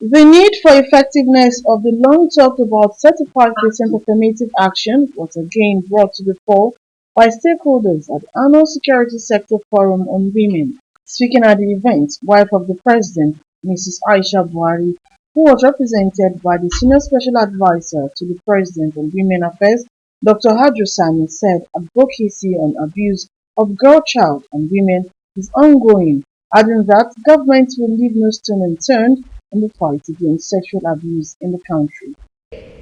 The need for effectiveness of the long talked about 35% affirmative action was again brought to the fore by stakeholders at the annual Security Sector Forum on Women. Speaking at the event, wife of the President, Mrs. Aisha Buhari, who was represented by the Senior Special Advisor to the President on Women Affairs, Dr. Sani, said advocacy on abuse of girl child and women is ongoing, adding that government will leave no stone unturned in the fight against sexual abuse in the country.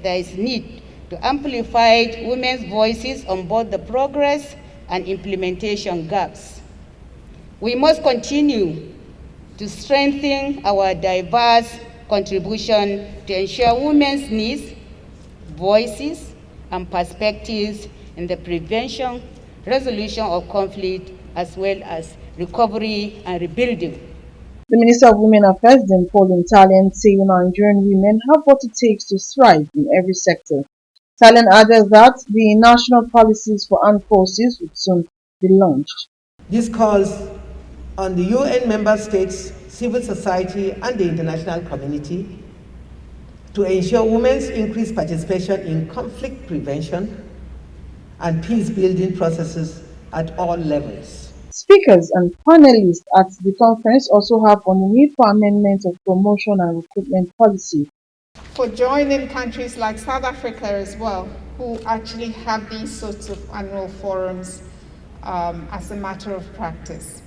There is need to amplify women's voices on both the progress and implementation gaps. We must continue to strengthen our diverse contribution to ensure women's needs, voices, and perspectives in the prevention, resolution of conflict, as well as recovery and rebuilding. The Minister of Women Affairs, then Pauline Talian, said Nigerian women have what it takes to thrive in every sector. Talian added that the national policies for armed forces would soon be launched. This calls on the UN member states, civil society, and the international community to ensure women's increased participation in conflict prevention and peace-building processes at all levels. Speakers and panelists at the conference also harped on the need for amendment of promotion and recruitment policy. For joining countries like South Africa as well, who actually have these sorts of annual forums as a matter of practice.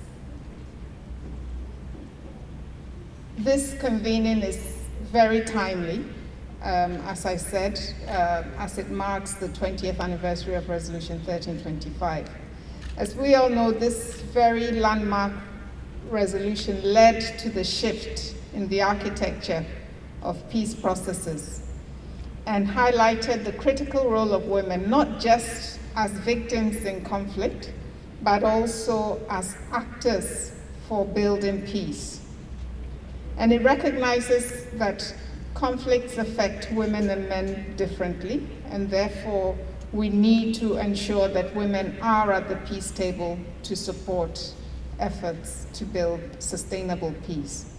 This convening is very timely, as I said, as it marks the 20th anniversary of Resolution 1325. As we all know, this very landmark resolution led to the shift in the architecture of peace processes and highlighted the critical role of women, not just as victims in conflict, but also as actors for building peace. And it recognizes that conflicts affect women and men differently, and therefore we need to ensure that women are at the peace table to support efforts to build sustainable peace.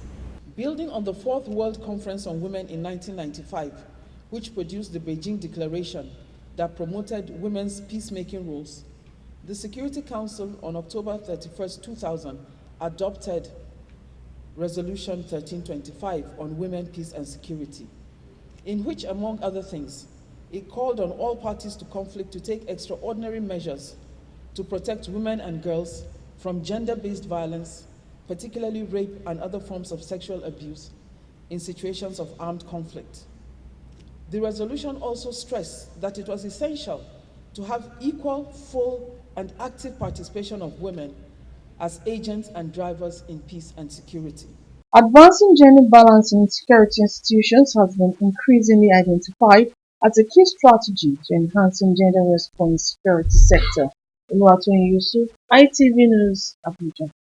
Building on the Fourth World Conference on Women in 1995, which produced the Beijing Declaration that promoted women's peacemaking roles, the Security Council on October 31, 2000, adopted Resolution 1325 on women, peace and security, in which, among other things, it called on all parties to conflict to take extraordinary measures to protect women and girls from gender-based violence, particularly rape and other forms of sexual abuse in situations of armed conflict. The resolution also stressed that it was essential to have equal, full, and active participation of women as agents and drivers in peace and security. Advancing gender balance in security institutions has been increasingly identified as a key strategy to enhancing gender response in the security sector. Oluwatoyin Yusuf, ITV News, Abuja.